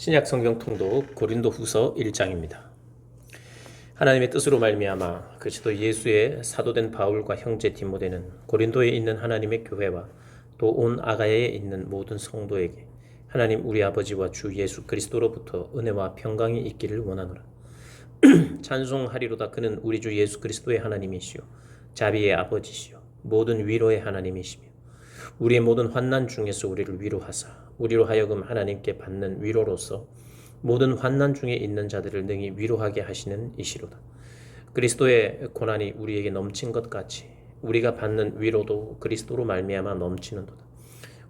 신약 성경 통독 고린도후서 1장입니다. 하나님의 뜻으로 말미암아 그리스도 예수의 사도된 바울과 형제 디모데는 고린도에 있는 하나님의 교회와 또 온 아가야에 있는 모든 성도에게 하나님 우리 아버지와 주 예수 그리스도로부터 은혜와 평강이 있기를 원하노라. 찬송하리로다. 그는 우리 주 예수 그리스도의 하나님이시요 자비의 아버지시요 모든 위로의 하나님이시며 우리의 모든 환난 중에서 우리를 위로하사 우리로 하여금 하나님께 받는 위로로서 모든 환난 중에 있는 자들을 능히 위로하게 하시는 이시로다. 그리스도의 고난이 우리에게 넘친 것 같이 우리가 받는 위로도 그리스도로 말미암아 넘치는도다.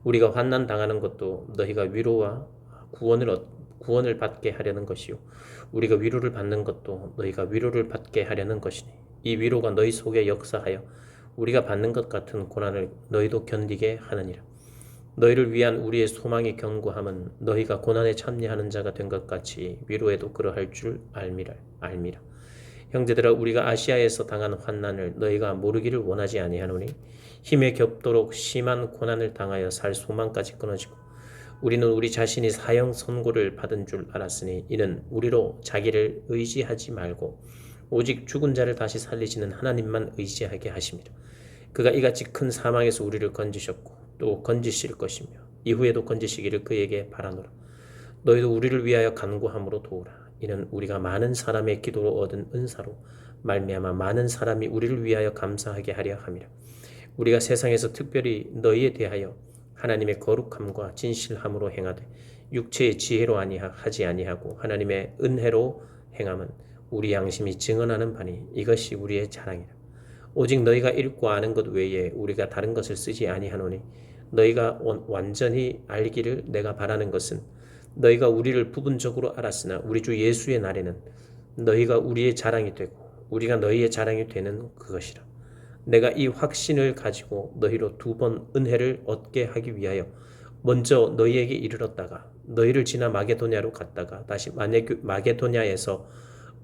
우리가 환난 당하는 것도 너희가 위로와 구원을 받게 하려는 것이요 우리가 위로를 받는 것도 너희가 위로를 받게 하려는 것이니 이 위로가 너희 속에 역사하여 우리가 받는 것 같은 고난을 너희도 견디게 하느니라. 너희를 위한 우리의 소망의 견고함은 너희가 고난에 참여하는 자가 된 것 같이 위로에도 그러할 줄 알미라. 형제들아, 우리가 아시아에서 당한 환난을 너희가 모르기를 원하지 아니하노니 힘에 겹도록 심한 고난을 당하여 살 소망까지 끊어지고 우리는 우리 자신이 사형 선고를 받은 줄 알았으니 이는 우리로 자기를 의지하지 말고 오직 죽은 자를 다시 살리시는 하나님만 의지하게 하심이라. 그가 이같이 큰 사망에서 우리를 건지셨고 또 건지실 것이며 이후에도 건지시기를 그에게 바라노라. 너희도 우리를 위하여 간구함으로 도우라. 이는 우리가 많은 사람의 기도로 얻은 은사로 말미암아 많은 사람이 우리를 위하여 감사하게 하려 함이라. 우리가 세상에서 특별히 너희에 대하여 하나님의 거룩함과 진실함으로 행하되 육체의 지혜로 하지 아니하고 하나님의 은혜로 행함은 우리 양심이 증언하는 바니 이것이 우리의 자랑이라. 오직 너희가 읽고 아는 것 외에 우리가 다른 것을 쓰지 아니하노니 너희가 완전히 알기를 내가 바라는 것은 너희가 우리를 부분적으로 알았으나 우리 주 예수의 날에는 너희가 우리의 자랑이 되고 우리가 너희의 자랑이 되는 그것이라. 내가 이 확신을 가지고 너희로 2번 은혜를 얻게 하기 위하여 먼저 너희에게 이르렀다가 너희를 지나 마게도냐로 갔다가 다시 마게도냐에서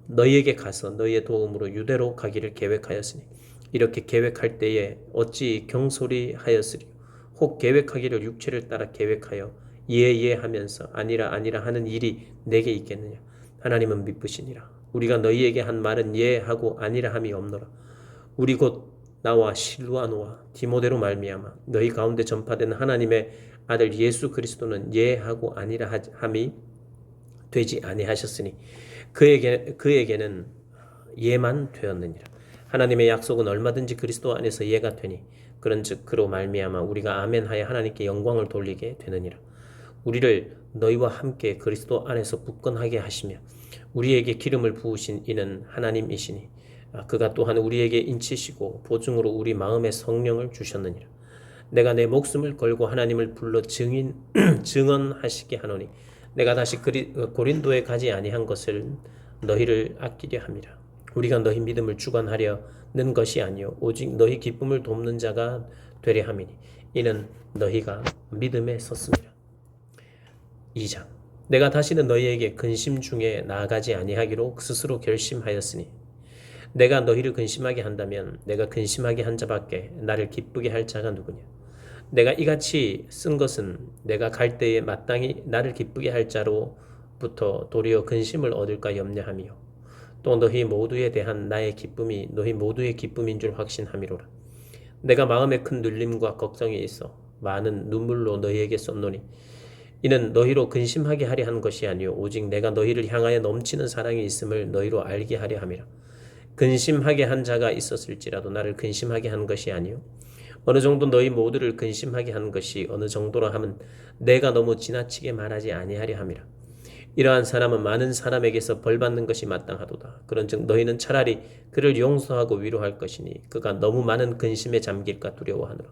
너희에게 가서 너희의 도움으로 유대로 가기를 계획하였으니 이렇게 계획할 때에 어찌 경솔히 하였으리요. 혹 계획하기를 육체를 따라 계획하여 예 하면서 아니라 하는 일이 내게 있겠느냐. 하나님은 미쁘시니라. 우리가 너희에게 한 말은 예 하고 아니라 함이 없노라. 우리 곧 나와 실루아노와 디모데로 말미암아 너희 가운데 전파된 하나님의 아들 예수 그리스도는 예 하고 아니라 함이 되지 아니하셨으니 그에게는 예만 되었느니라. 하나님의 약속은 얼마든지 그리스도 안에서 예가 되니 그런즉 그로 말미암아 우리가 아멘하여 하나님께 영광을 돌리게 되느니라. 우리를 너희와 함께 그리스도 안에서 굳건하게 하시며 우리에게 기름을 부으신 이는 하나님이시니 그가 또한 우리에게 인치시고 보증으로 우리 마음에 성령을 주셨느니라. 내가 내 목숨을 걸고 하나님을 불러 증언하시게 하노니 내가 다시 고린도에 가지 아니한 것을 너희를 아끼려 함이라. 우리가 너희 믿음을 주관하려는 것이 아니요 오직 너희 기쁨을 돕는 자가 되려 함이니 이는 너희가 믿음에 섰습니다. 2장. 내가 다시는 너희에게 근심 중에 나아가지 아니하기로 스스로 결심하였으니 내가 너희를 근심하게 한다면 내가 근심하게 한 자밖에 나를 기쁘게 할 자가 누구냐. 내가 이같이 쓴 것은 내가 갈 때에 마땅히 나를 기쁘게 할 자로부터 도리어 근심을 얻을까 염려하며 또 너희 모두에 대한 나의 기쁨이 너희 모두의 기쁨인 줄 확신함이로라. 내가 마음에 큰 눌림과 걱정이 있어 많은 눈물로 너희에게 썼노니 이는 너희로 근심하게 하려 한 것이 아니요 오직 내가 너희를 향하여 넘치는 사랑이 있음을 너희로 알게 하려 함이라. 근심하게 한 자가 있었을지라도 나를 근심하게 한 것이 아니요 어느 정도 너희 모두를 근심하게 한 것이 어느 정도라 하면 내가 너무 지나치게 말하지 아니하려 함이라. 이러한 사람은 많은 사람에게서 벌받는 것이 마땅하도다. 그런즉 너희는 차라리 그를 용서하고 위로할 것이니 그가 너무 많은 근심에 잠길까 두려워하노라.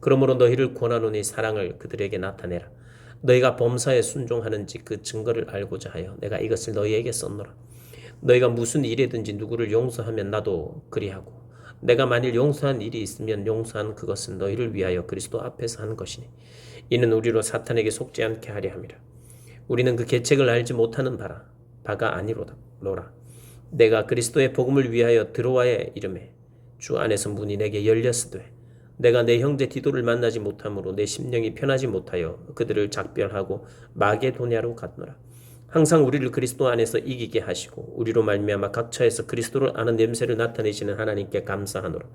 그러므로 너희를 권하노니 사랑을 그들에게 나타내라. 너희가 범사에 순종하는지 그 증거를 알고자 하여 내가 이것을 너희에게 썼노라. 너희가 무슨 일이든지 누구를 용서하면 나도 그리하고 내가 만일 용서한 일이 있으면 용서한 그것은 너희를 위하여 그리스도 앞에서 한 것이니 이는 우리로 사탄에게 속지 않게 하려 함이라. 우리는 그 계책을 알지 못하는 바가 아니로라. 내가 그리스도의 복음을 위하여 드로아에 이름에 주 안에서 문이 내게 열렸으되 내가 내 형제 디도를 만나지 못함으로 내 심령이 편하지 못하여 그들을 작별하고 마게도냐로 갔노라. 항상 우리를 그리스도 안에서 이기게 하시고 우리로 말미암아 각처에서 그리스도를 아는 냄새를 나타내시는 하나님께 감사하노라.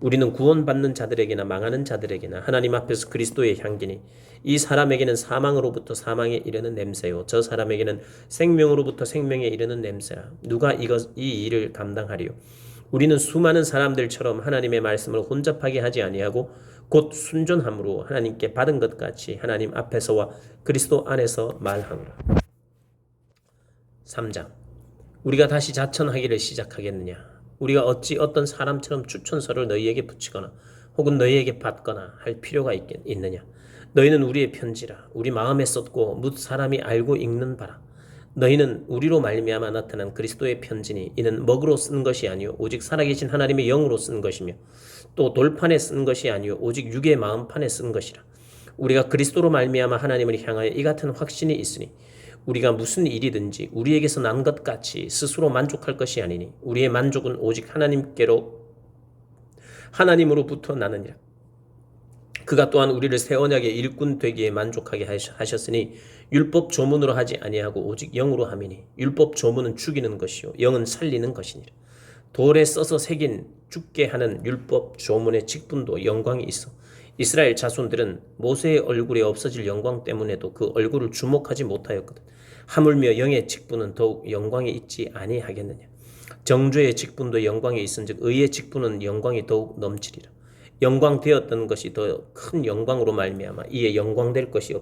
우리는 구원받는 자들에게나 망하는 자들에게나 하나님 앞에서 그리스도의 향기니 이 사람에게는 사망으로부터 사망에 이르는 냄새요 저 사람에게는 생명으로부터 생명에 이르는 냄새라. 누가 이 일을 감당하리요? 우리는 수많은 사람들처럼 하나님의 말씀을 혼잡하게 하지 아니하고 곧 순전함으로 하나님께 받은 것 같이 하나님 앞에서와 그리스도 안에서 말하노라. 3장. 우리가 다시 자천하기를 시작하겠느냐? 우리가 어찌 어떤 사람처럼 추천서를 너희에게 붙이거나 혹은 너희에게 받거나 할 필요가 있느냐? 너희는 우리의 편지라 우리 마음에 썼고 뭇 사람이 알고 읽는 바라. 너희는 우리로 말미암아 나타난 그리스도의 편지니 이는 먹으로 쓴 것이 아니요 오직 살아계신 하나님의 영으로 쓴 것이며 또 돌판에 쓴 것이 아니요 오직 육의 마음판에 쓴 것이라. 우리가 그리스도로 말미암아 하나님을 향하여 이 같은 확신이 있으니 우리가 무슨 일이든지 우리에게서 난 것 같이 스스로 만족할 것이 아니니 우리의 만족은 오직 하나님으로부터 나느니라. 그가 또한 우리를 새 언약의 일꾼 되기에 만족하게 하셨으니 율법 조문으로 하지 아니하고 오직 영으로 함이니 율법 조문은 죽이는 것이요 영은 살리는 것이니라. 돌에 써서 새긴 죽게 하는 율법 조문의 직분도 영광이 있어 이스라엘 자손들은 모세의 얼굴에 없어질 영광 때문에도 그 얼굴을 주목하지 못하였거든. 하물며 영의 직분은 더욱 영광이 있지 아니하겠느냐. 정죄의 직분도 영광이 있은즉 의의 직분은 영광이 더욱 넘치리라. 영광되었던 것이 더 큰 영광으로 말미암아 이에 영광될 것이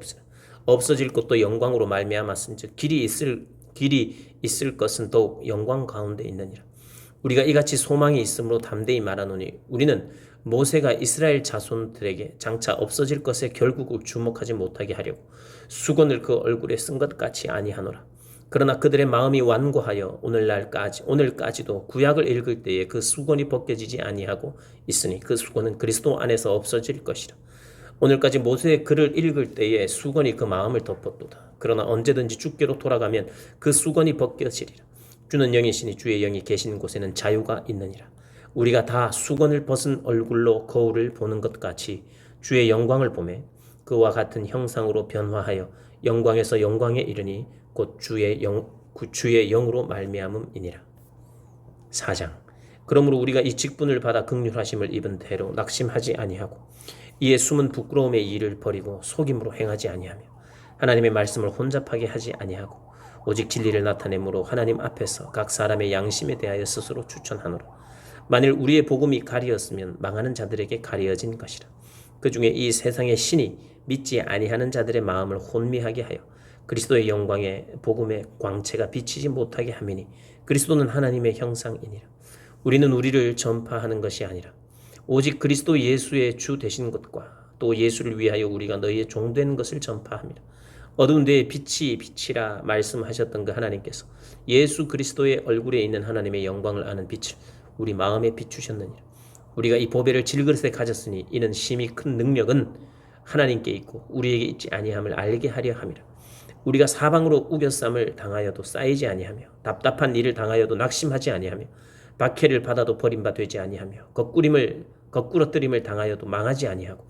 없어질 것도 영광으로 말미암았은즉 길이 있을 것은 더욱 영광 가운데 있느니라. 우리가 이같이 소망이 있으므로 담대히 말하노니 우리는 모세가 이스라엘 자손들에게 장차 없어질 것에 결국을 주목하지 못하게 하려고 수건을 그 얼굴에 쓴 것 같이 아니하노라. 그러나 그들의 마음이 완고하여 오늘까지도 구약을 읽을 때에 그 수건이 벗겨지지 아니하고 있으니 그 수건은 그리스도 안에서 없어질 것이라. 오늘까지 모세의 글을 읽을 때에 수건이 그 마음을 덮었도다. 그러나 언제든지 주께로 돌아가면 그 수건이 벗겨지리라. 주는 영이시니 주의 영이 계신 곳에는 자유가 있느니라. 우리가 다 수건을 벗은 얼굴로 거울을 보는 것 같이 주의 영광을 보매 그와 같은 형상으로 변화하여 영광에서 영광에 이르니 곧 주의 영으로 말미암음이니라. 4장. 그러므로 우리가 이 직분을 받아 긍휼하심을 입은 대로 낙심하지 아니하고 이에 숨은 부끄러움의 일을 버리고 속임으로 행하지 아니하며 하나님의 말씀을 혼잡하게 하지 아니하고 오직 진리를 나타내므로 하나님 앞에서 각 사람의 양심에 대하여 스스로 추천하노라. 만일 우리의 복음이 가리었으면 망하는 자들에게 가리어진 것이라. 그 중에 이 세상의 신이 믿지 아니하는 자들의 마음을 혼미하게 하여 그리스도의 영광의 복음의 광채가 비치지 못하게 함이니 그리스도는 하나님의 형상이니라. 우리는 우리를 전파하는 것이 아니라 오직 그리스도 예수의 주 되신 것과 또 예수를 위하여 우리가 너희의 종된 것을 전파합니다. 어두운 데에 빛이 빛이라 말씀하셨던 그 하나님께서 예수 그리스도의 얼굴에 있는 하나님의 영광을 아는 빛을 우리 마음에 비추셨느니라. 우리가 이 보배를 질그릇에 가졌으니 이는 심히 큰 능력은 하나님께 있고 우리에게 있지 아니함을 알게 하려 함이라. 우리가 사방으로 우겨쌈을 당하여도 쌓이지 아니하며 답답한 일을 당하여도 낙심하지 아니하며 박해를 받아도 버림바 되지 아니하며 거꾸러뜨림을 당하여도 망하지 아니하고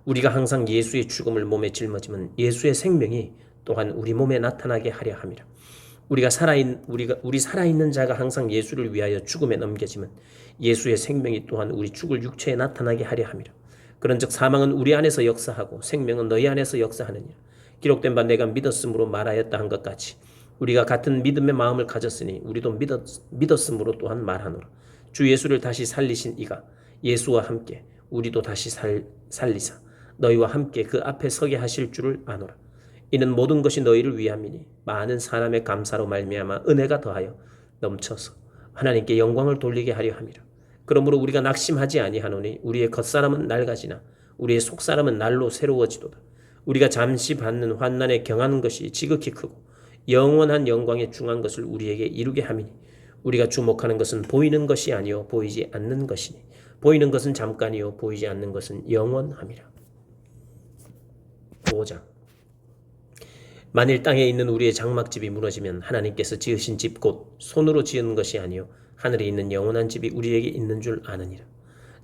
우리가 항상 예수의 죽음을 몸에 짊어지면 예수의 생명이 또한 우리 몸에 나타나게 하려 함이라. 우리 살아있는 자가 항상 예수를 위하여 죽음에 넘겨지면 예수의 생명이 또한 우리 죽을 육체에 나타나게 하려 함이라. 그런즉 사망은 우리 안에서 역사하고 생명은 너희 안에서 역사하느니라. 기록된 바 내가 믿었으므로 말하였다 한 것 같이 우리가 같은 믿음의 마음을 가졌으니 우리도 믿었으므로 또한 말하노라. 주 예수를 다시 살리신 이가 예수와 함께 우리도 다시 살리사 너희와 함께 그 앞에 서게 하실 줄을 아노라. 이는 모든 것이 너희를 위함이니 많은 사람의 감사로 말미암아 은혜가 더하여 넘쳐서 하나님께 영광을 돌리게 하려 함이라. 그러므로 우리가 낙심하지 아니하노니 우리의 겉사람은 낡아지나 우리의 속사람은 날로 새로워지도다. 우리가 잠시 받는 환난에 경하는 것이 지극히 크고 영원한 영광에 중한 것을 우리에게 이루게 함이니 우리가 주목하는 것은 보이는 것이 아니요 보이지 않는 것이니 보이는 것은 잠깐이요 보이지 않는 것은 영원함이라. 5장. 만일 땅에 있는 우리의 장막집이 무너지면 하나님께서 지으신 집 곧 손으로 지은 것이 아니요 하늘에 있는 영원한 집이 우리에게 있는 줄 아느니라.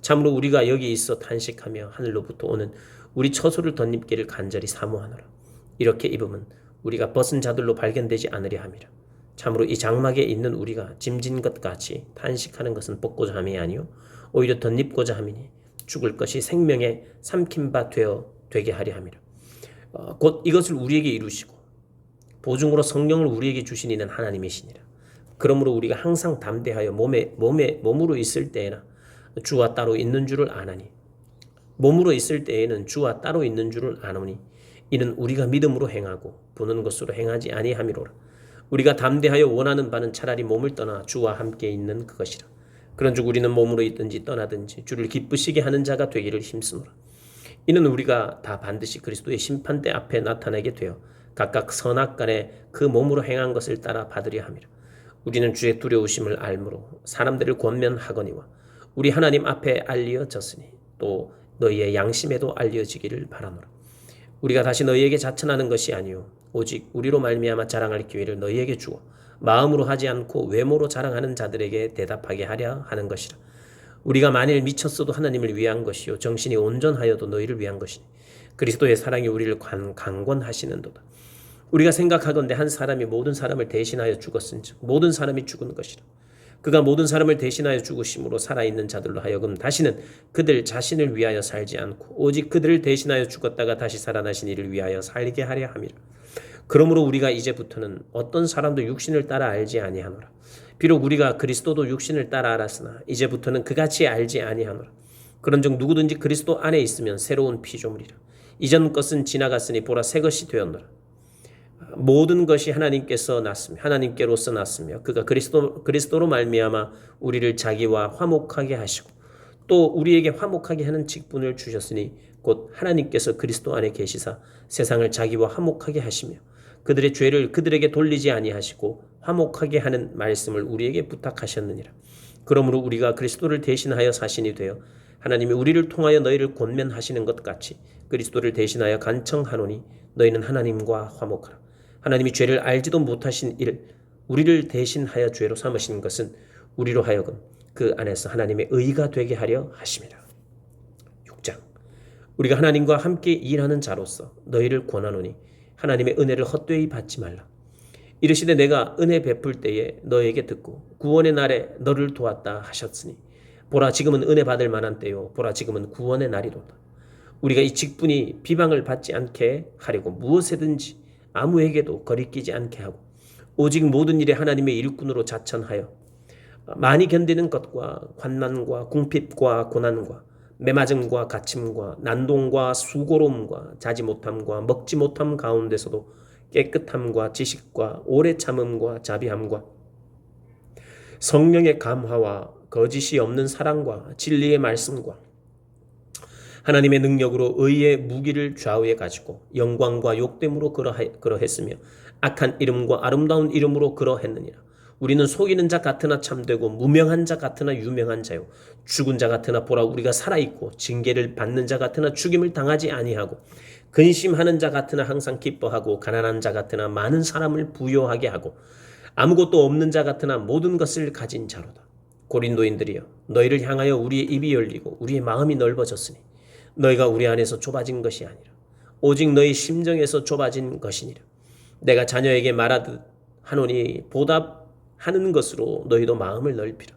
참으로 우리가 여기 있어 탄식하며 하늘로부터 오는 우리 처소를 덧입기를 간절히 사모하노라. 이렇게 입으면 우리가 벗은 자들로 발견되지 않으려 함이라. 참으로 이 장막에 있는 우리가 짐진 것 같이 탄식하는 것은 벗고자 함이 아니요 오히려 덧입고자 함이니 죽을 것이 생명에 삼킨 바 되게 하려 함이라. 곧 이것을 우리에게 이루시고 보증으로 성령을 우리에게 주신 이는 하나님이시니라. 그러므로 우리가 항상 담대하여 몸으로 있을 때에나 주와 따로 있는 줄을 아나니 몸으로 있을 때에는 주와 따로 있는 줄을 아노니 이는 우리가 믿음으로 행하고 보는 것으로 행하지 아니함이로라. 우리가 담대하여 원하는 바는 차라리 몸을 떠나 주와 함께 있는 그것이라. 그런즉 우리는 몸으로 있든지 떠나든지 주를 기쁘시게 하는 자가 되기를 힘쓰노라. 이는 우리가 다 반드시 그리스도의 심판대 앞에 나타나게 되어 각각 선악간에 그 몸으로 행한 것을 따라 받으려 함이라. 우리는 주의 두려우심을 알므로 사람들을 권면하거니와 우리 하나님 앞에 알려졌으니 또 너희의 양심에도 알려지기를 바라노라. 우리가 다시 너희에게 자천하는 것이 아니요 오직 우리로 말미암아 자랑할 기회를 너희에게 주어 마음으로 하지 않고 외모로 자랑하는 자들에게 대답하게 하려 하는 것이라. 우리가 만일 미쳤어도 하나님을 위한 것이요 정신이 온전하여도 너희를 위한 것이니 그리스도의 사랑이 우리를 강권하시는도다. 우리가 생각하건대 한 사람이 모든 사람을 대신하여 죽었은즉 모든 사람이 죽은 것이라. 그가 모든 사람을 대신하여 죽으심으로 살아있는 자들로 하여금 다시는 그들 자신을 위하여 살지 않고 오직 그들을 대신하여 죽었다가 다시 살아나신 이를 위하여 살게 하려 함이라. 그러므로 우리가 이제부터는 어떤 사람도 육신을 따라 알지 아니하노라. 비록 우리가 그리스도도 육신을 따라 알았으나 이제부터는 그같이 알지 아니하노라. 그런즉 누구든지 그리스도 안에 있으면 새로운 피조물이라. 이전 것은 지나갔으니 보라 새 것이 되었노라. 모든 것이 하나님께로서 났으며 그가 그리스도로 말미암아 우리를 자기와 화목하게 하시고 또 우리에게 화목하게 하는 직분을 주셨으니 곧 하나님께서 그리스도 안에 계시사 세상을 자기와 화목하게 하시며 그들의 죄를 그들에게 돌리지 아니하시고 화목하게 하는 말씀을 우리에게 부탁하셨느니라. 그러므로 우리가 그리스도를 대신하여 사신이 되어 하나님이 우리를 통하여 너희를 권면하시는 것 같이 그리스도를 대신하여 간청하노니 너희는 하나님과 화목하라. 하나님이 죄를 알지도 못하신 일 우리를 대신하여 죄로 삼으신 것은 우리로 하여금 그 안에서 하나님의 의가 되게 하려 하심이라. 6장 우리가 하나님과 함께 일하는 자로서 너희를 권하노니 하나님의 은혜를 헛되이 받지 말라. 이르시되 내가 은혜 베풀 때에 너에게 듣고 구원의 날에 너를 도왔다 하셨으니 보라 지금은 은혜 받을 만한 때요 보라 지금은 구원의 날이로다. 우리가 이 직분이 비방을 받지 않게 하려고 무엇에든지 아무에게도 거리끼지 않게 하고 오직 모든 일에 하나님의 일꾼으로 자천하여 많이 견디는 것과 환난과 궁핍과 고난과 매맞음과 갇힘과 난동과 수고로움과 자지 못함과 먹지 못함 가운데서도 깨끗함과 지식과 오래 참음과 자비함과 성령의 감화와 거짓이 없는 사랑과 진리의 말씀과 하나님의 능력으로 의의 무기를 좌우에 가지고 영광과 욕됨으로 그러했으며 악한 이름과 아름다운 이름으로 그러했느니라. 우리는 속이는 자 같으나 참되고 무명한 자 같으나 유명한 자요 죽은 자 같으나 보라 우리가 살아있고 징계를 받는 자 같으나 죽임을 당하지 아니하고 근심하는 자 같으나 항상 기뻐하고 가난한 자 같으나 많은 사람을 부요하게 하고 아무것도 없는 자 같으나 모든 것을 가진 자로다. 고린도인들이여 너희를 향하여 우리의 입이 열리고 우리의 마음이 넓어졌으니 너희가 우리 안에서 좁아진 것이 아니라 오직 너희 심정에서 좁아진 것이니라. 내가 자녀에게 말하듯 하노니 보답하는 것으로 너희도 마음을 넓히라.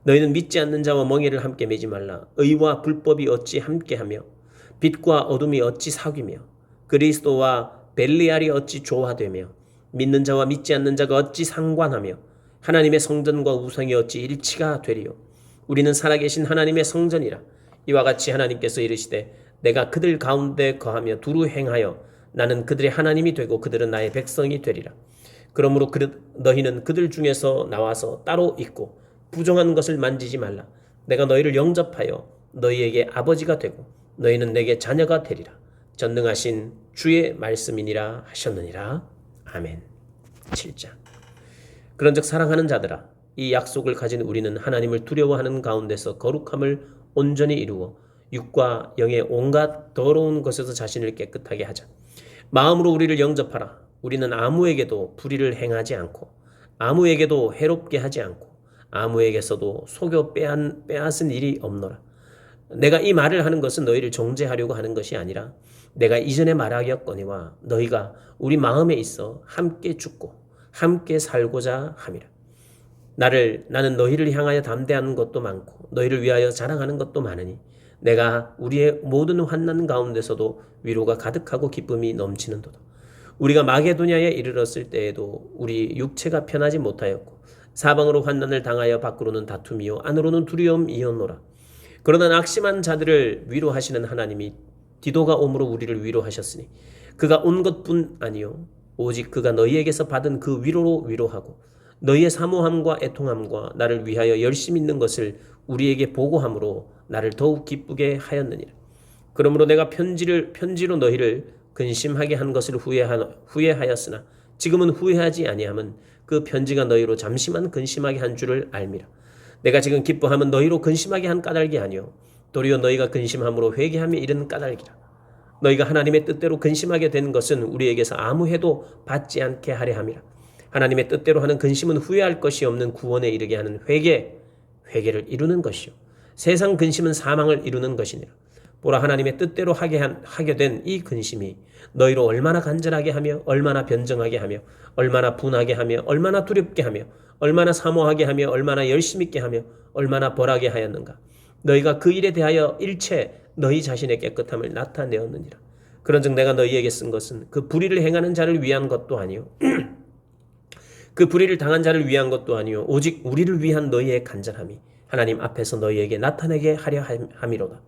너희는 믿지 않는 자와 멍에를 함께 매지 말라. 의와 불법이 어찌 함께하며 빛과 어둠이 어찌 사귀며 그리스도와 벨리알이 어찌 조화되며 믿는 자와 믿지 않는 자가 어찌 상관하며 하나님의 성전과 우상이 어찌 일치가 되리요. 우리는 살아계신 하나님의 성전이라. 이와 같이 하나님께서 이르시되 내가 그들 가운데 거하며 두루 행하여 나는 그들의 하나님이 되고 그들은 나의 백성이 되리라. 그러므로 너희는 그들 중에서 나와서 따로 있고 부정한 것을 만지지 말라. 내가 너희를 영접하여 너희에게 아버지가 되고 너희는 내게 자녀가 되리라. 전능하신 주의 말씀이니라 하셨느니라. 아멘. 7장 그런즉 사랑하는 자들아 이 약속을 가진 우리는 하나님을 두려워하는 가운데서 거룩함을 온전히 이루어 육과 영의 온갖 더러운 것에서 자신을 깨끗하게 하자. 마음으로 우리를 영접하라. 우리는 아무에게도 불의를 행하지 않고 아무에게도 해롭게 하지 않고 아무에게서도 속여 빼앗은 일이 없노라. 내가 이 말을 하는 것은 너희를 정죄하려고 하는 것이 아니라 내가 이전에 말하였거니와 너희가 우리 마음에 있어 함께 죽고 함께 살고자 함이라. 나는 너희를 향하여 담대한 것도 많고 너희를 위하여 자랑하는 것도 많으니 내가 우리의 모든 환난 가운데서도 위로가 가득하고 기쁨이 넘치는도다. 우리가 마게도냐에 이르렀을 때에도 우리 육체가 편하지 못하였고 사방으로 환난을 당하여 밖으로는 다툼이요 안으로는 두려움이었노라. 그러나 낙심한 자들을 위로하시는 하나님이 디도가 옴으로 우리를 위로하셨으니 그가 온 것뿐 아니요 오직 그가 너희에게서 받은 그 위로로 위로하고 너희의 사모함과 애통함과 나를 위하여 열심 있는 것을 우리에게 보고함으로 나를 더욱 기쁘게 하였느니라. 그러므로 내가 편지로 너희를 근심하게 한 것을 후회하였으나 지금은 후회하지 아니함은 그 편지가 너희로 잠시만 근심하게 한 줄을 알미라. 내가 지금 기뻐함은 너희로 근심하게 한 까닭이 아니요 도리어 너희가 근심함으로 회개함에 이른 까닭이라. 너희가 하나님의 뜻대로 근심하게 된 것은 우리에게서 아무 해도 받지 않게 하려 함이라. 하나님의 뜻대로 하는 근심은 후회할 것이 없는 구원에 이르게 하는 회개를 이루는 것이요 세상 근심은 사망을 이루는 것이니라. 보라, 하나님의 뜻대로 하게 된 이 근심이 너희로 얼마나 간절하게 하며 얼마나 변정하게 하며 얼마나 분하게 하며 얼마나 두렵게 하며 얼마나 사모하게 하며 얼마나 열심 있게 하며 얼마나 벌하게 하였는가. 너희가 그 일에 대하여 일체 너희 자신의 깨끗함을 나타내었느니라. 그런즉 내가 너희에게 쓴 것은 그 불의를 행하는 자를 위한 것도 아니요 그 불의를 당한 자를 위한 것도 아니요 오직 우리를 위한 너희의 간절함이 하나님 앞에서 너희에게 나타내게 하려 함이로다.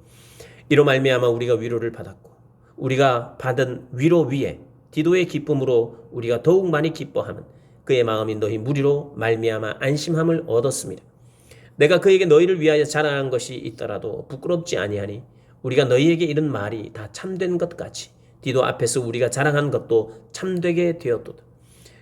이로 말미암아 우리가 위로를 받았고 우리가 받은 위로 위에 디도의 기쁨으로 우리가 더욱 많이 기뻐하면 그의 마음이 너희 무리로 말미암아 안심함을 얻었습니다. 내가 그에게 너희를 위하여 자랑한 것이 있더라도 부끄럽지 아니하니 우리가 너희에게 이른 말이 다 참된 것 같이 디도 앞에서 우리가 자랑한 것도 참되게 되었도다.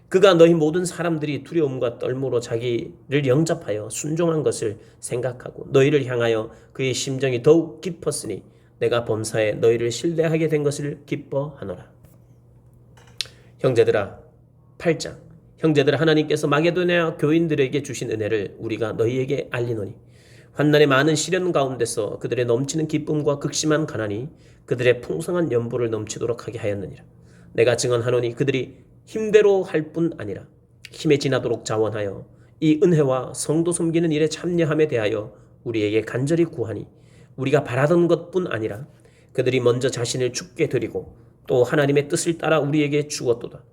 그가 너희 모든 사람들이 두려움과 떨므로 자기를 영접하여 순종한 것을 생각하고 너희를 향하여 그의 심정이 더욱 깊었으니 내가 범사에 너희를 신뢰하게 된 것을 기뻐하노라. 형제들아, 8장. 형제들아, 하나님께서 마게도냐 교인들에게 주신 은혜를 우리가 너희에게 알리노니 환난의 많은 시련 가운데서 그들의 넘치는 기쁨과 극심한 가난이 그들의 풍성한 연보를 넘치도록 하게 하였느니라. 내가 증언하노니 그들이 힘대로 할 뿐 아니라 힘에 지나도록 자원하여 이 은혜와 성도 섬기는 일에 참여함에 대하여 우리에게 간절히 구하니 우리가 바라던 것뿐 아니라 그들이 먼저 자신을 죽게 드리고 또 하나님의 뜻을 따라 우리에게 주었도다.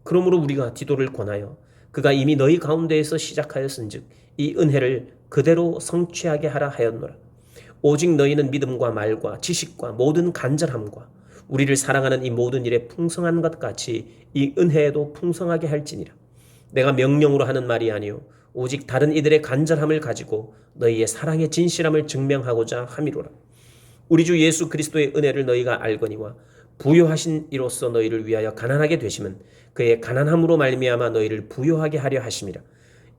그러므로 우리가 디도를 권하여 그가 이미 너희 가운데에서 시작하였은즉 이 은혜를 그대로 성취하게 하라 하였노라. 오직 너희는 믿음과 말과 지식과 모든 간절함과 우리를 사랑하는 이 모든 일에 풍성한 것 같이 이 은혜에도 풍성하게 할지니라. 내가 명령으로 하는 말이 아니요 오직 다른 이들의 간절함을 가지고 너희의 사랑의 진실함을 증명하고자 함이로라. 우리 주 예수 그리스도의 은혜를 너희가 알거니와 부요하신 이로써 너희를 위하여 가난하게 되심은 그의 가난함으로 말미암아 너희를 부요하게 하려 하심이라.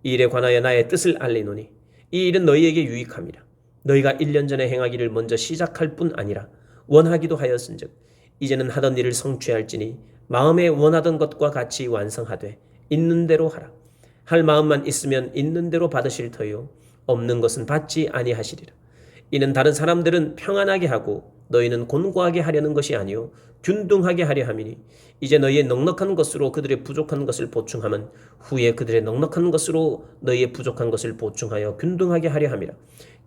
이 일에 관하여 나의 뜻을 알리노니 이 일은 너희에게 유익함이라. 너희가 1년 전에 행하기를 먼저 시작할 뿐 아니라 원하기도 하였은즉 이제는 하던 일을 성취할지니 마음에 원하던 것과 같이 완성하되 있는 대로 하라. 할 마음만 있으면 있는 대로 받으실 터요 없는 것은 받지 아니하시리라. 이는 다른 사람들은 평안하게 하고 너희는 곤고하게 하려는 것이 아니요 균등하게 하려 함이니 이제 너희의 넉넉한 것으로 그들의 부족한 것을 보충하면 후에 그들의 넉넉한 것으로 너희의 부족한 것을 보충하여 균등하게 하려 함이라.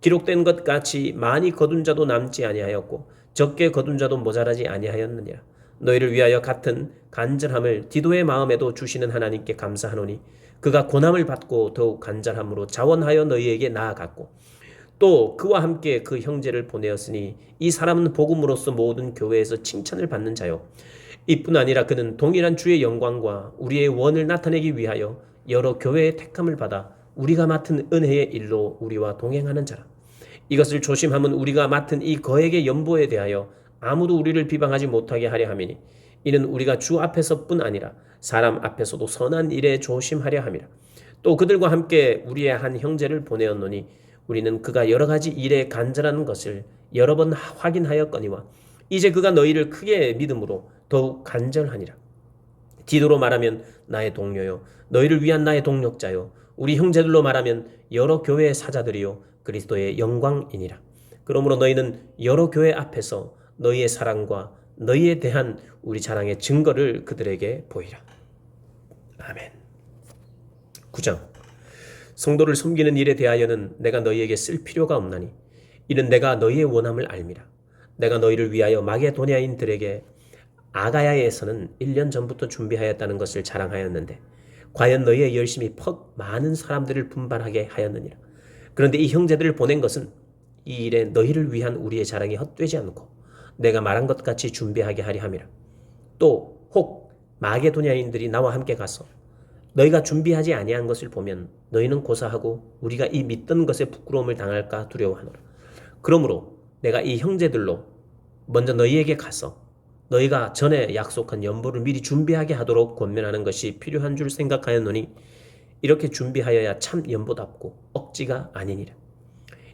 기록된 것 같이 많이 거둔 자도 남지 아니하였고 적게 거둔 자도 모자라지 아니하였느니라. 너희를 위하여 같은 간절함을 디도의 마음에도 주시는 하나님께 감사하노니 그가 고난을 받고 더욱 간절함으로 자원하여 너희에게 나아갔고 또 그와 함께 그 형제를 보내었으니 이 사람은 복음으로써 모든 교회에서 칭찬을 받는 자요 이뿐 아니라 그는 동일한 주의 영광과 우리의 원을 나타내기 위하여 여러 교회의 택함을 받아 우리가 맡은 은혜의 일로 우리와 동행하는 자라. 이것을 조심함은 우리가 맡은 이 거액의 연보에 대하여 아무도 우리를 비방하지 못하게 하려 함이니 이는 우리가 주 앞에서뿐 아니라 사람 앞에서도 선한 일에 조심하려 함이라. 또 그들과 함께 우리의 한 형제를 보내었노니 우리는 그가 여러 가지 일에 간절한 것을 여러 번 확인하였거니와 이제 그가 너희를 크게 믿음으로 더욱 간절하니라. 디도로 말하면 나의 동료요 너희를 위한 나의 동력자요 우리 형제들로 말하면 여러 교회의 사자들이요 그리스도의 영광이니라. 그러므로 너희는 여러 교회 앞에서 너희의 사랑과 너희에 대한 우리 자랑의 증거를 그들에게 보이라. 아멘. 9장. 성도를 섬기는 일에 대하여는 내가 너희에게 쓸 필요가 없나니 이는 내가 너희의 원함을 알미라. 내가 너희를 위하여 마게도냐인들에게 아가야에서는 1년 전부터 준비하였다는 것을 자랑하였는데 과연 너희의 열심이 퍽 많은 사람들을 분발하게 하였느니라. 그런데 이 형제들을 보낸 것은 이 일에 너희를 위한 우리의 자랑이 헛되지 않고 내가 말한 것 같이 준비하게 하려 함이라. 또 혹 마게도냐인들이 나와 함께 가서 너희가 준비하지 아니한 것을 보면 너희는 고사하고 우리가 이 믿던 것에 부끄러움을 당할까 두려워하노라. 그러므로 내가 이 형제들로 먼저 너희에게 가서 너희가 전에 약속한 연보를 미리 준비하게 하도록 권면하는 것이 필요한 줄 생각하였노니 이렇게 준비하여야 참 연보답고 억지가 아니니라.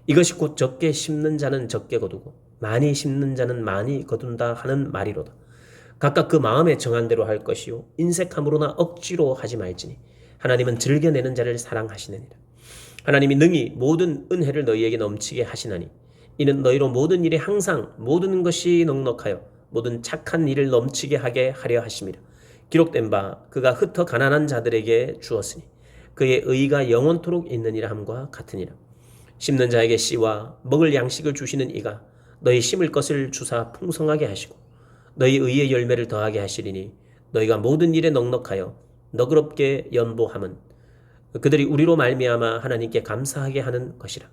이것이 곧 적게 심는 자는 적게 거두고 많이 심는 자는 많이 거둔다 하는 말이로다. 각각 그 마음에 정한 대로 할 것이요 인색함으로나 억지로 하지 말지니 하나님은 즐겨내는 자를 사랑하시느니라. 하나님이 능히 모든 은혜를 너희에게 넘치게 하시나니 이는 너희로 모든 일에 항상 모든 것이 넉넉하여 모든 착한 일을 넘치게 하게 하려 하심이라. 기록된 바 그가 흩어 가난한 자들에게 주었으니 그의 의가 영원토록 있느니라 함과 같으니라. 심는 자에게 씨와 먹을 양식을 주시는 이가 너희 심을 것을 주사 풍성하게 하시고 너희 의의 열매를 더하게 하시리니 너희가 모든 일에 넉넉하여 너그럽게 연보함은 그들이 우리로 말미암아 하나님께 감사하게 하는 것이라.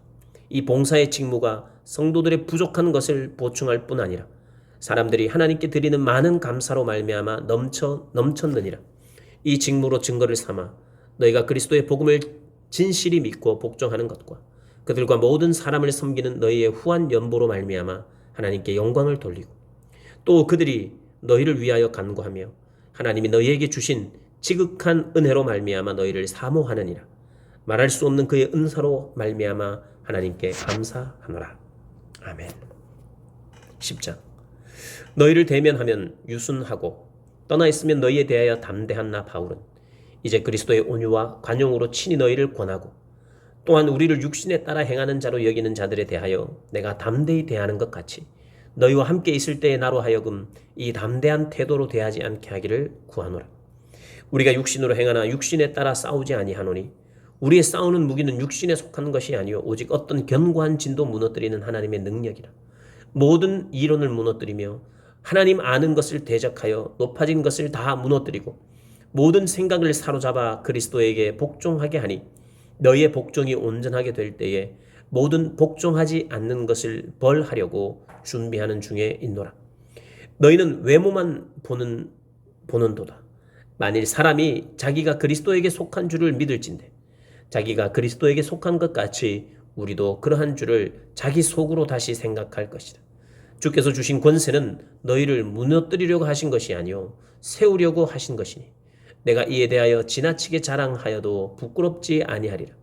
이 봉사의 직무가 성도들의 부족한 것을 보충할 뿐 아니라 사람들이 하나님께 드리는 많은 감사로 말미암아 넘쳤느니라. 이 직무로 증거를 삼아 너희가 그리스도의 복음을 진실히 믿고 복종하는 것과 그들과 모든 사람을 섬기는 너희의 후한 연보로 말미암아 하나님께 영광을 돌리고 또 그들이 너희를 위하여 간구하며 하나님이 너희에게 주신 지극한 은혜로 말미암아 너희를 사모하느니라. 말할 수 없는 그의 은사로 말미암아 하나님께 감사하노라. 아멘. 10장. 너희를 대면하면 유순하고 떠나 있으면 너희에 대하여 담대한 나 바울은 이제 그리스도의 온유와 관용으로 친히 너희를 권하고 또한 우리를 육신에 따라 행하는 자로 여기는 자들에 대하여 내가 담대히 대하는 것 같이 너희와 함께 있을 때의 나로 하여금 이 담대한 태도로 대하지 않게 하기를 구하노라. 우리가 육신으로 행하나 육신에 따라 싸우지 아니하노니 우리의 싸우는 무기는 육신에 속한 것이 아니요 오직 어떤 견고한 진도 무너뜨리는 하나님의 능력이라. 모든 이론을 무너뜨리며 하나님 아는 것을 대적하여 높아진 것을 다 무너뜨리고 모든 생각을 사로잡아 그리스도에게 복종하게 하니 너희의 복종이 온전하게 될 때에 모든 복종하지 않는 것을 벌하려고 준비하는 중에 있노라. 너희는 외모만 보는도다. 만일 사람이 자기가 그리스도에게 속한 줄을 믿을진대 자기가 그리스도에게 속한 것 같이 우리도 그러한 줄을 자기 속으로 다시 생각할 것이다. 주께서 주신 권세는 너희를 무너뜨리려고 하신 것이 아니요 세우려고 하신 것이니 내가 이에 대하여 지나치게 자랑하여도 부끄럽지 아니하리라.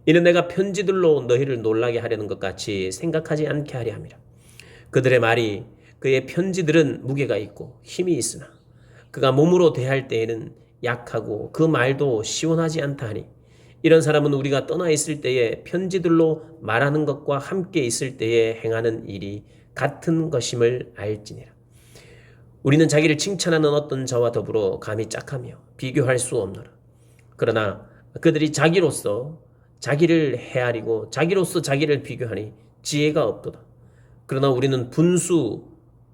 이는 내가 편지들로 너희를 놀라게 하려는 것 같이 생각하지 않게 하려 함이라. 그들의 말이 그의 편지들은 무게가 있고 힘이 있으나 그가 몸으로 대할 때에는 약하고 그 말도 시원하지 않다 하니 이런 사람은 우리가 떠나 있을 때에 편지들로 말하는 것과 함께 있을 때에 행하는 일이 같은 것임을 알지니라. 우리는 자기를 칭찬하는 어떤 자와 더불어 감히 짝하며 비교할 수 없노라. 그러나 그들이 자기로서 자기를 헤아리고 자기로서 자기를 비교하니 지혜가 없도다. 그러나 우리는 분수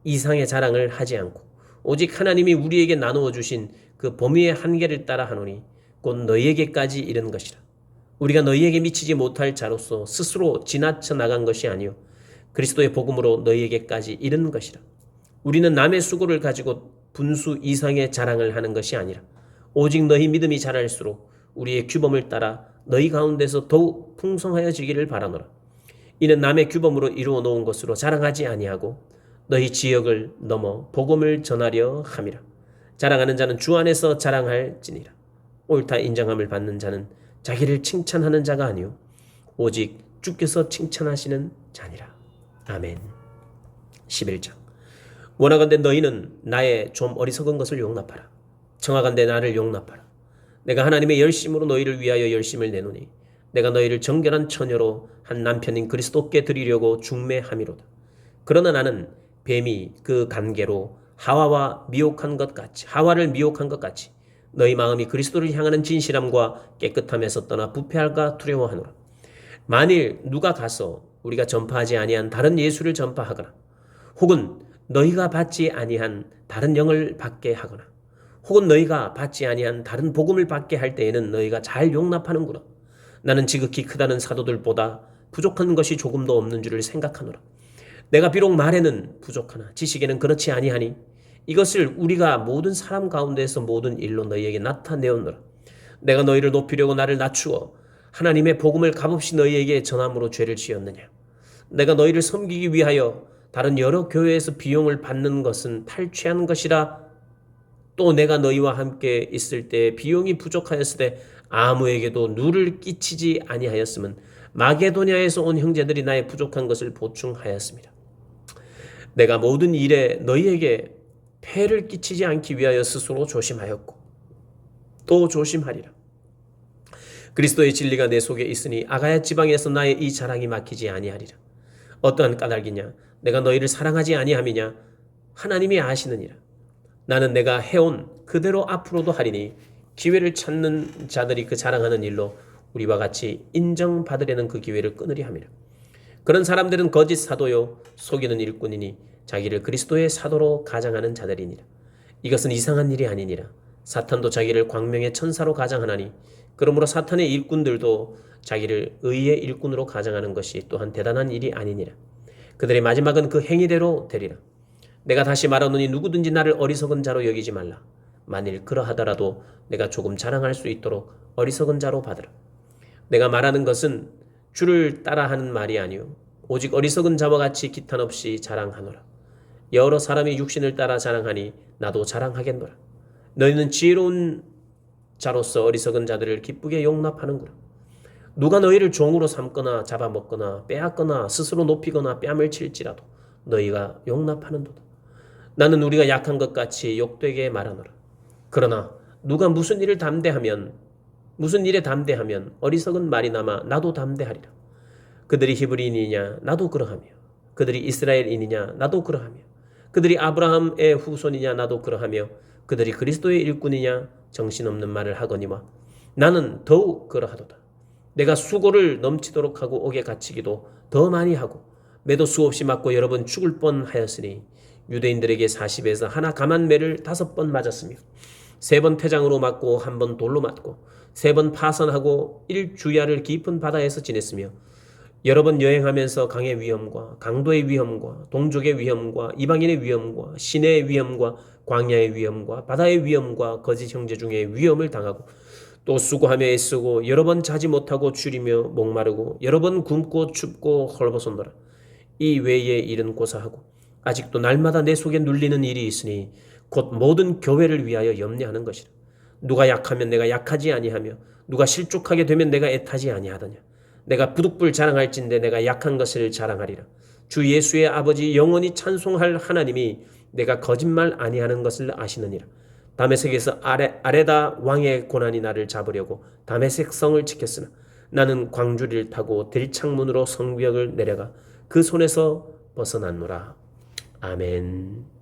이상의 자랑을 하지 않고 오직 하나님이 우리에게 나누어 주신 그 범위의 한계를 따라 하노니 곧 너희에게까지 이른 것이라. 우리가 너희에게 미치지 못할 자로서 스스로 지나쳐 나간 것이 아니요 그리스도의 복음으로 너희에게까지 이른 것이라. 우리는 남의 수고를 가지고 분수 이상의 자랑을 하는 것이 아니라 오직 너희 믿음이 자랄수록 우리의 규범을 따라 너희 가운데서 더욱 풍성하여지기를 바라노라. 이는 남의 규범으로 이루어 놓은 것으로 자랑하지 아니하고 너희 지역을 넘어 복음을 전하려 함이라. 자랑하는 자는 주 안에서 자랑할지니라. 옳다 인정함을 받는 자는 자기를 칭찬하는 자가 아니요 오직 주께서 칭찬하시는 자니라. 아멘. 11장. 원하건대 너희는 나의 좀 어리석은 것을 용납하라. 청하건대 나를 용납하라. 내가 하나님의 열심으로 너희를 위하여 열심을 내노니 내가 너희를 정결한 처녀로 한 남편인 그리스도께 드리려고 중매함이로다. 그러나 나는 뱀이 그 관계로 하와를 미혹한 것 같이 너희 마음이 그리스도를 향하는 진실함과 깨끗함에서 떠나 부패할까 두려워하노라. 만일 누가 가서 우리가 전파하지 아니한 다른 예수를 전파하거나 혹은 너희가 받지 아니한 다른 영을 받게 하거나 혹은 너희가 받지 아니한 다른 복음을 받게 할 때에는 너희가 잘 용납하는구나. 나는 지극히 크다는 사도들보다 부족한 것이 조금도 없는 줄을 생각하노라. 내가 비록 말에는 부족하나 지식에는 그렇지 아니하니 이것을 우리가 모든 사람 가운데서 모든 일로 너희에게 나타내었노라. 내가 너희를 높이려고 나를 낮추어 하나님의 복음을 값없이 너희에게 전함으로 죄를 지었느냐. 내가 너희를 섬기기 위하여 다른 여러 교회에서 비용을 받는 것은 탈취하는 것이라. 또 내가 너희와 함께 있을 때 비용이 부족하였을 때 아무에게도 누를 끼치지 아니하였음은 마게도냐에서 온 형제들이 나의 부족한 것을 보충하였습니다. 내가 모든 일에 너희에게 폐를 끼치지 않기 위하여 스스로 조심하였고 또 조심하리라. 그리스도의 진리가 내 속에 있으니 아가야 지방에서 나의 이 자랑이 막히지 아니하리라. 어떠한 까닭이냐? 내가 너희를 사랑하지 아니함이냐? 하나님이 아시느니라. 나는 내가 해온 그대로 앞으로도 하리니 기회를 찾는 자들이 그 자랑하는 일로 우리와 같이 인정받으려는 그 기회를 끊으리 함이라. 그런 사람들은 거짓 사도요 속이는 일꾼이니 자기를 그리스도의 사도로 가장하는 자들이니라. 이것은 이상한 일이 아니니라. 사탄도 자기를 광명의 천사로 가장하나니 그러므로 사탄의 일꾼들도 자기를 의의 일꾼으로 가장하는 것이 또한 대단한 일이 아니니라. 그들의 마지막은 그 행위대로 되리라. 내가 다시 말하노니 누구든지 나를 어리석은 자로 여기지 말라. 만일 그러하더라도 내가 조금 자랑할 수 있도록 어리석은 자로 받으라. 내가 말하는 것은 주를 따라하는 말이 아니요 오직 어리석은 자와 같이 기탄 없이 자랑하노라. 여러 사람이 육신을 따라 자랑하니 나도 자랑하겠노라. 너희는 지혜로운 자로서 어리석은 자들을 기쁘게 용납하는구나. 누가 너희를 종으로 삼거나 잡아먹거나 빼앗거나 스스로 높이거나 뺨을 칠지라도 너희가 용납하는도다. 나는 우리가 약한 것 같이 욕되게 말하노라. 그러나 누가 무슨 일에 담대하면 어리석은 말이나마 나도 담대하리라. 그들이 히브리인이냐 나도 그러하며 그들이 이스라엘인이냐 나도 그러하며 그들이 아브라함의 후손이냐 나도 그러하며 그들이 그리스도의 일꾼이냐 정신없는 말을 하거니와 나는 더욱 그러하도다. 내가 수고를 넘치도록 하고 옥에 갇히기도 더 많이 하고 매도 수없이 맞고 여러 번 죽을 뻔하였으니 유대인들에게 40에서 하나 감한 매를 5번 맞았으며 3번 태장으로 맞고 1번 돌로 맞고 3번 파선하고 1주야를 깊은 바다에서 지냈으며 여러 번 여행하면서 강의 위험과 강도의 위험과 동족의 위험과 이방인의 위험과 시내의 위험과 광야의 위험과 바다의 위험과 거짓 형제 중에 위험을 당하고 또 수고하며 애쓰고 여러 번 자지 못하고 줄이며 목마르고 여러 번 굶고 춥고 헐벗었노라. 이 외의 일은 고사하고 아직도 날마다 내 속에 눌리는 일이 있으니 곧 모든 교회를 위하여 염려하는 것이라. 누가 약하면 내가 약하지 아니하며 누가 실족하게 되면 내가 애타지 아니하더냐. 내가 부득불 자랑할진대 내가 약한 것을 자랑하리라. 주 예수의 아버지 영원히 찬송할 하나님이 내가 거짓말 아니하는 것을 아시느니라. 다메섹에서 아레다 왕의 고난이 나를 잡으려고 다메섹 성을 지켰으나 나는 광주리를 타고 들창문으로 성벽을 내려가 그 손에서 벗어났노라. 아멘.